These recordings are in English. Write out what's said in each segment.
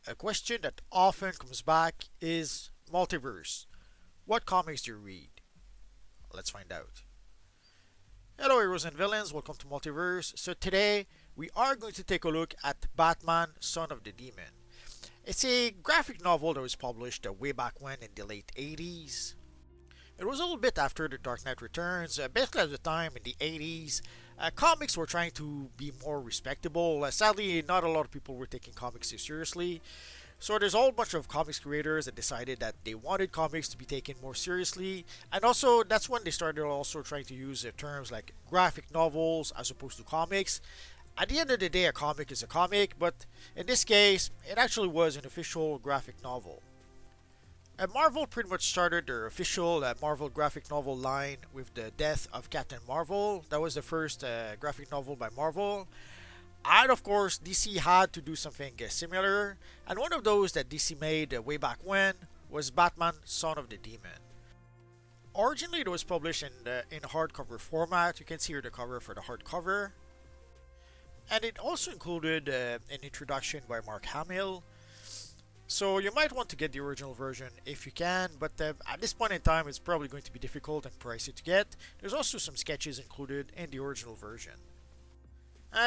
A question that often comes back is multiverse. What comics do you read? Let's find out. Hello heroes and villains, welcome to Multiverse. So today we are going to take a look at Batman Son of the Demon. It's a graphic novel that was published way back when in the late 80s. It was a little bit after The Dark Knight Returns. Basically at the time in the 80s, comics were trying to be more respectable. Sadly, not a lot of people were taking comics too seriously. So there's a whole bunch of comics creators that decided that they wanted comics to be taken more seriously, and also that's when they started also trying to use terms like graphic novels as opposed to comics. At the end of the day, a comic is a comic, but in this case, it actually was an official graphic novel. Marvel pretty much started their official Marvel graphic novel line with the death of Captain Marvel. That was the first graphic novel by Marvel. And of course, DC had to do something similar, and one of those that DC made way back when was Batman Son of the Demon. Originally, it was published in hardcover format. You can see here the cover for the hardcover. And it also included an introduction by Mark Hamill. So you might want to get the original version if you can, but at this point in time, it's probably going to be difficult and pricey to get. There's also some sketches included in the original version.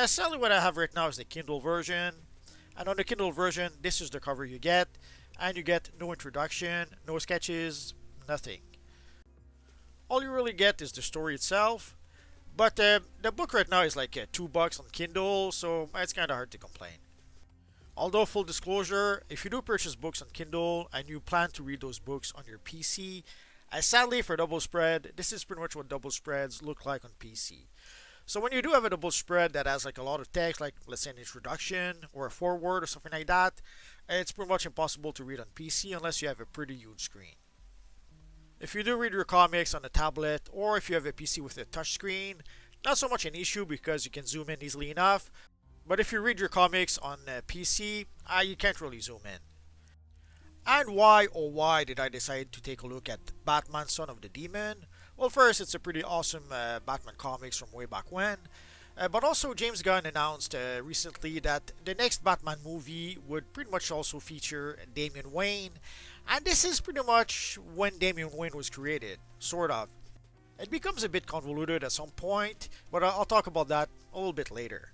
Sadly, what I have right now is the Kindle version, and on the Kindle version, this is the cover you get, and you get no introduction, no sketches, nothing. All you really get is the story itself, but the book right now is like $2 on Kindle, so it's kind of hard to complain. Although, full disclosure, if you do purchase books on Kindle and you plan to read those books on your PC, sadly for double spread, this is pretty much what double spreads look like on PC. So when you do have a double spread that has like a lot of text, like let's say an introduction or a foreword or something like that, it's pretty much impossible to read on PC unless you have a pretty huge screen. If you do read your comics on a tablet or if you have a PC with a touchscreen, not so much an issue because you can zoom in easily enough. But if you read your comics on a PC, you can't really zoom in. And why, oh why, did I decide to take a look at Batman Son of the Demon? Well, first, it's a pretty awesome Batman comics from way back when. But also, James Gunn announced recently that the next Batman movie would pretty much also feature Damian Wayne. And this is pretty much when Damian Wayne was created, sort of. It becomes a bit convoluted at some point, but I'll talk about that a little bit later.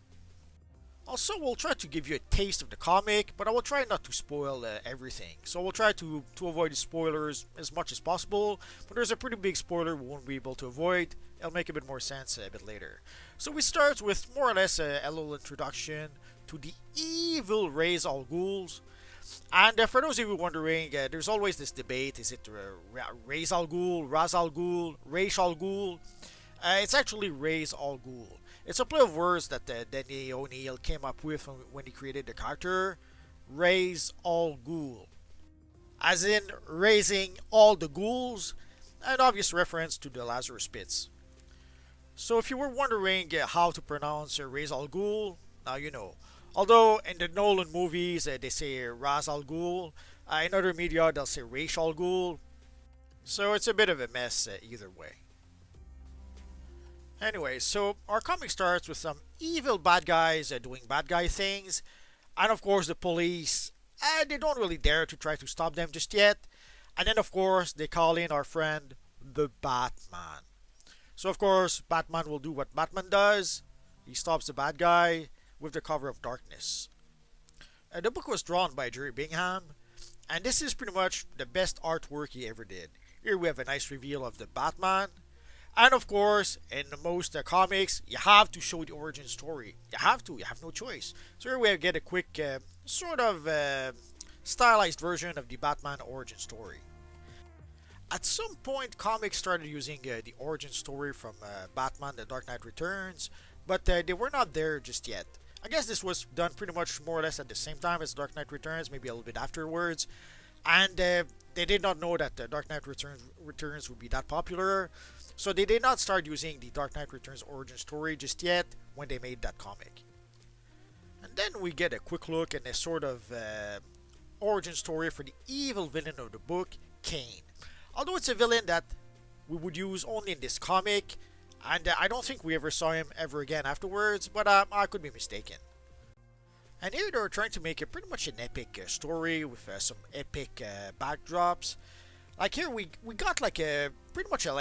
Also, we'll try to give you a taste of the comic, but I will try not to spoil everything. So we'll try to avoid the spoilers as much as possible, but there's a pretty big spoiler we won't be able to avoid. It'll make a bit more sense a bit later. So we start with more or less a little introduction to the evil Ra's al Ghul. And for those of you wondering, there's always this debate, is it Ra's al Ghul, Ra's al Ghul, Ra's al Ghul? It's actually Ra's al Ghul. It's a play of words that Denny O'Neil came up with when he created the character, Ra's al Ghul. As in, raising all the ghouls, an obvious reference to the Lazarus Pits. So if you were wondering how to pronounce Ra's al Ghul, now you know. Although in the Nolan movies they say Ra's al Ghul, in other media they'll say Ra's al Ghul. So it's a bit of a mess either way. Anyway, so our comic starts with some evil bad guys doing bad guy things, and of course the police, they don't really dare to try to stop them just yet, and then of course they call in our friend, the Batman. So of course, Batman will do what Batman does, he stops the bad guy with the cover of darkness. The book was drawn by Jerry Bingham, and this is pretty much the best artwork he ever did. Here we have a nice reveal of the Batman. And of course, in most comics, you have to show the origin story. You have no choice. So here we get a quick, sort of stylized version of the Batman origin story. At some point, comics started using the origin story from Batman The Dark Knight Returns, but they were not there just yet. I guess this was done pretty much more or less at the same time as Dark Knight Returns, maybe a little bit afterwards. And they did not know that the Dark Knight Returns would be that popular. So they did not start using the Dark Knight Returns origin story just yet when they made that comic. And then we get a quick look at a sort of origin story for the evil villain of the book, Kane. Although it's a villain that we would use only in this comic, and I don't think we ever saw him ever again afterwards, but I could be mistaken. And here they're trying to make it pretty much an epic story with some epic backdrops. Like here we got like a pretty much an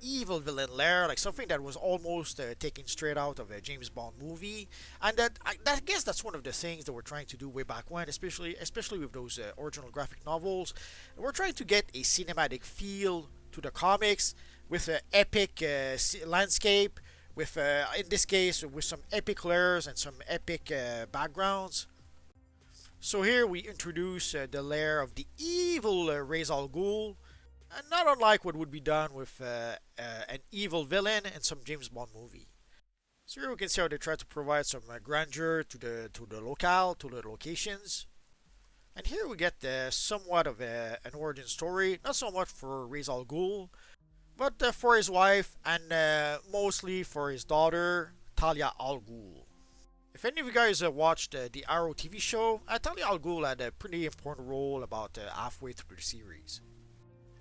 evil villain lair, like something that was almost taken straight out of a James Bond movie, and I guess that's one of the things that we're trying to do way back when, especially with those original graphic novels. We're trying to get a cinematic feel to the comics with an epic landscape, with in this case with some epic layers and some epic backgrounds. So here we introduce the lair of the evil Ra's al Ghul, and not unlike what would be done with an evil villain in some James Bond movie. So here we can see how they try to provide some grandeur to the locale, to the locations. And here we get somewhat of an origin story, not so much for Ra's al Ghul, but for his wife and mostly for his daughter, Talia al Ghul. If any of you guys watched the Arrow TV show, Talia al Ghul had a pretty important role about halfway through the series.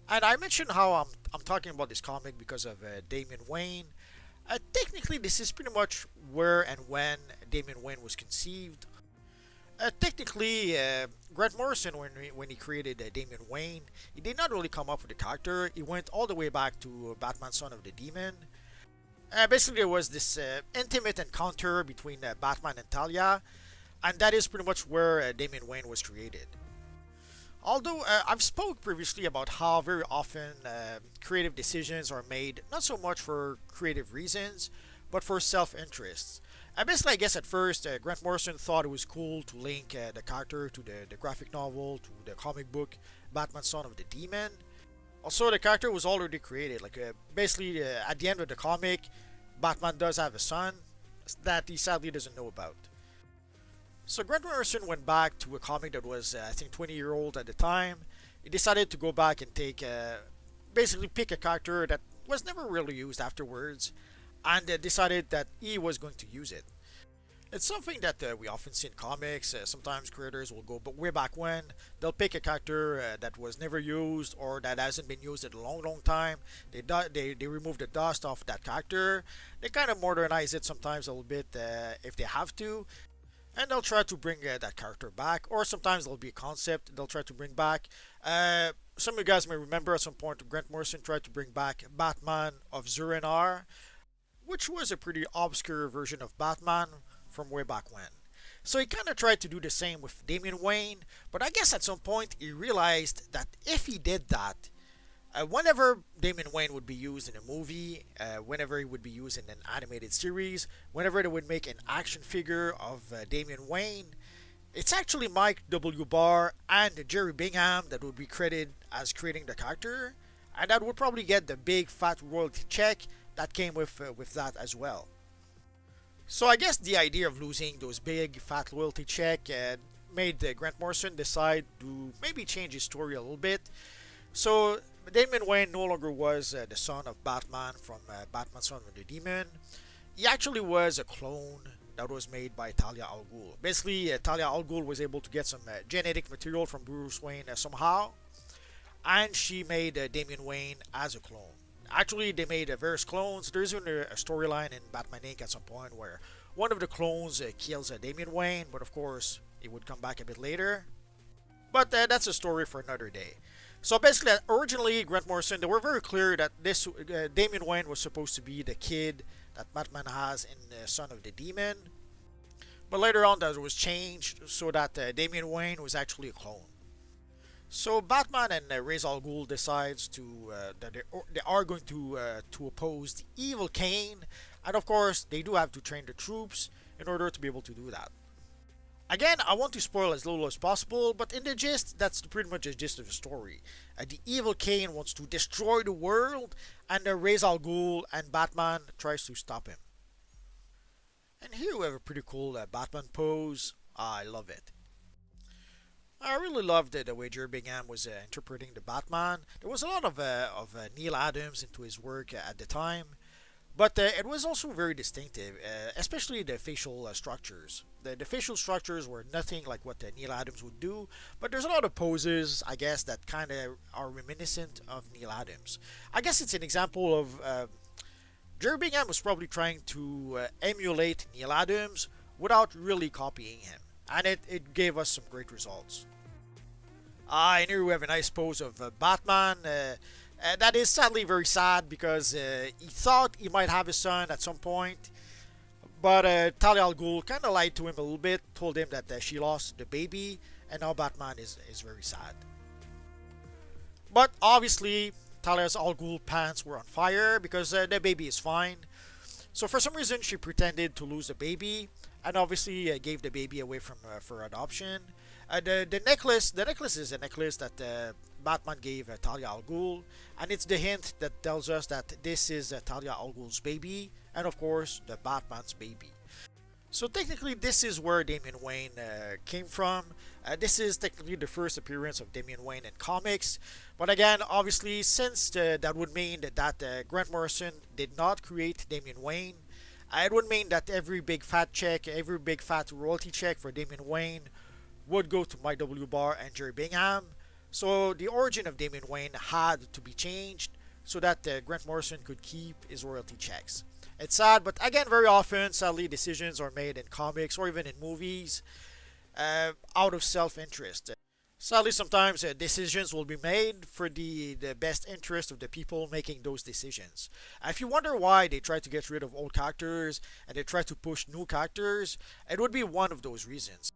And I mentioned how I'm talking about this comic because of Damian Wayne. Technically, this is pretty much where and when Damian Wayne was conceived. Technically, Grant Morrison, when he created Damian Wayne, he did not really come up with the character. He went all the way back to Batman Son of the Demon. Basically, there was this intimate encounter between Batman and Talia, and that is pretty much where Damian Wayne was created. Although I've spoke previously about how very often creative decisions are made not so much for creative reasons, but for self-interest. Basically, I guess at first Grant Morrison thought it was cool to link the character to the graphic novel, to the comic book Batman Son of the Demon. Also, the character was already created. Like basically, at the end of the comic, Batman does have a son that he sadly doesn't know about. So Grant Morrison went back to a comic that was, I think, 20-year old at the time. He decided to go back and take, basically pick a character that was never really used afterwards, and decided that he was going to use it. It's something that we often see in comics. Sometimes creators will go but way back when. They'll pick a character that was never used or that hasn't been used in a long, long time. They remove the dust off that character. They kind of modernize it sometimes a little bit if they have to. And they'll try to bring that character back. Or sometimes there'll be a concept they'll try to bring back. Some of you guys may remember at some point Grant Morrison tried to bring back Batman of Zur-En-Arrh, which was a pretty obscure version of Batman from way back when. So he kind of tried to do the same with Damian Wayne, but I guess at some point he realized that if he did that, whenever Damian Wayne would be used in a movie, whenever he would be used in an animated series, whenever they would make an action figure of Damian Wayne, it's actually Mike W. Barr and Jerry Bingham that would be credited as creating the character, and that would probably get the big fat royalty check that came with that as well. So I guess the idea of losing those big fat loyalty check made Grant Morrison decide to maybe change his story a little bit. So Damian Wayne no longer was the son of Batman from Batman Son of the Demon. He actually was a clone that was made by Talia al Ghul. Basically, Talia al Ghul was able to get some genetic material from Bruce Wayne somehow, and she made Damian Wayne as a clone. Actually, they made various clones. There's even a storyline in Batman Inc. at some point where one of the clones kills Damian Wayne, but of course, it would come back a bit later. But that's a story for another day. So basically, originally, Grant Morrison, they were very clear that this Damian Wayne was supposed to be the kid that Batman has in Son of the Demon. But later on, that was changed so that Damian Wayne was actually a clone. So Batman and Ra's al Ghul decides that they are going to oppose the evil Cain, and of course they do have to train the troops in order to be able to do that. Again, I want to spoil as little as possible, but in the gist, that's pretty much the gist of the story. The evil Cain wants to destroy the world, and Ra's al Ghul and Batman tries to stop him. And here we have a pretty cool Batman pose. I love it. I really loved the way Jerry Bingham was interpreting the Batman. There was a lot of Neil Adams into his work at the time, but it was also very distinctive, especially the facial structures. The facial structures were nothing like what Neil Adams would do, but there's a lot of poses, I guess, that kind of are reminiscent of Neil Adams. I guess it's an example of Jerry Bingham was probably trying to emulate Neil Adams without really copying him. and it gave us some great results. And here we have a nice pose of Batman. That is sadly very sad because he thought he might have a son at some point, but Talia al Ghul kind of lied to him a little bit, told him that she lost the baby, and now Batman is very sad. But obviously, Talia al Ghul pants were on fire because the baby is fine. So for some reason, she pretended to lose the baby, and obviously gave the baby away from for adoption. The necklace is a necklace that Batman gave Talia al Ghul, and it's the hint that tells us that this is Talia al Ghul's baby, and of course the Batman's baby. So technically, this is where Damian Wayne came from. This is technically the first appearance of Damian Wayne in comics. But again, obviously, since that would mean that Grant Morrison did not create Damian Wayne, it would mean that every big fat check, every big fat royalty check for Damian Wayne would go to Mike W. Barr and Jerry Bingham. So the origin of Damian Wayne had to be changed so that Grant Morrison could keep his royalty checks. It's sad, but again, very often, sadly, decisions are made in comics or even in movies out of self-interest. Sadly, sometimes decisions will be made for the best interest of the people making those decisions. If you wonder why they try to get rid of old characters and they try to push new characters, it would be one of those reasons.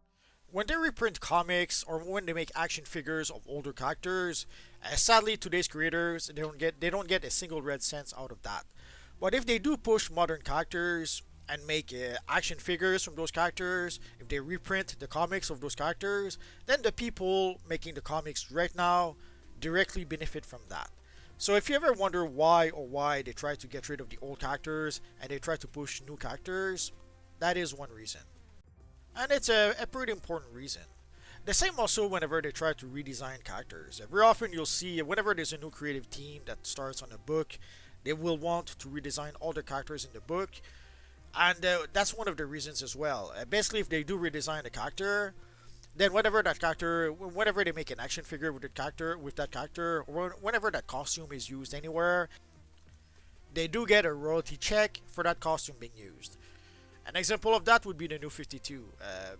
When they reprint comics or when they make action figures of older characters, sadly, today's creators they don't get a single red cent out of that. But if they do push modern characters and make action figures from those characters, if they reprint the comics of those characters, then the people making the comics right now directly benefit from that. So if you ever wonder why they try to get rid of the old characters and they try to push new characters, that is one reason. And it's a pretty important reason. The same also whenever they try to redesign characters. Very often you'll see whenever there's a new creative team that starts on a book, they will want to redesign all the characters in the book, and that's one of the reasons as well. Basically, if they do redesign the character, then whenever they make an action figure with that character, or whenever that costume is used anywhere, they do get a royalty check for that costume being used. An example of that would be the New 52.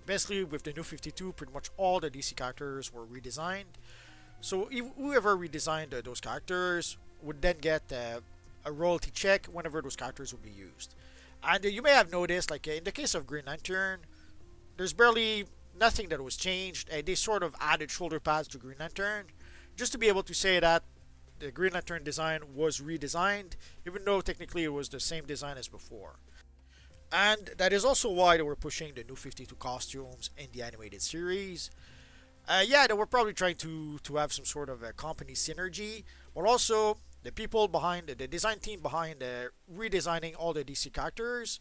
Basically, with the New 52, pretty much all the DC characters were redesigned. So whoever redesigned those characters would then get a royalty check whenever those characters would be used. And you may have noticed, like in the case of Green Lantern, there's barely nothing that was changed. They sort of added shoulder pads to Green Lantern just to be able to say that the Green Lantern design was redesigned, even though technically it was the same design as before. And that is also why they were pushing the New 52 costumes in the animated series. Yeah, they were probably trying to have some sort of a company synergy, but also the people behind the design team behind redesigning all the DC characters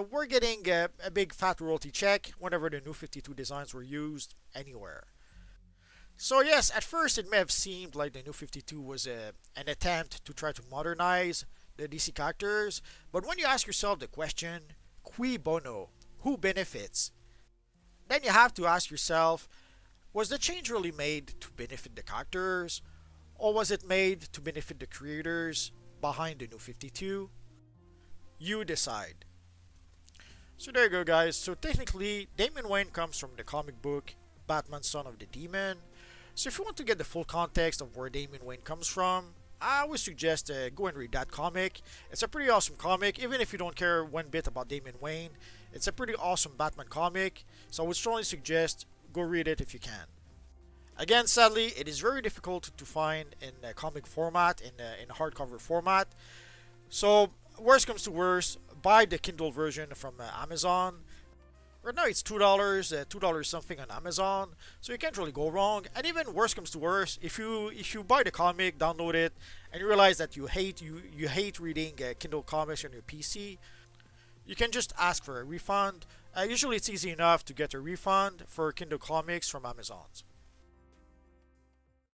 were getting a big fat royalty check whenever the New 52 designs were used anywhere. So yes, at first it may have seemed like the New 52 was an attempt to try to modernize the DC characters, but when you ask yourself the question, cui bono, who benefits? Then you have to ask yourself, was the change really made to benefit the characters, or was it made to benefit the creators behind the New 52? You decide. So there you go, guys. So technically, Damian Wayne comes from the comic book Batman Son of the Demon. So if you want to get the full context of where Damian Wayne comes from, I would suggest go and read that comic. It's a pretty awesome comic, even if you don't care one bit about Damian Wayne. It's a pretty awesome Batman comic, so I would strongly suggest go read it if you can. Again, sadly, it is very difficult to find in a comic format, in hardcover format. So, worst comes to worst, buy the Kindle version from Amazon. Right now it's $2, $2 something on Amazon, so you can't really go wrong. And even worse comes to worse, if you buy the comic, download it, and you realize that you hate reading Kindle comics on your PC, you can just ask for a refund. Usually it's easy enough to get a refund for Kindle comics from Amazon.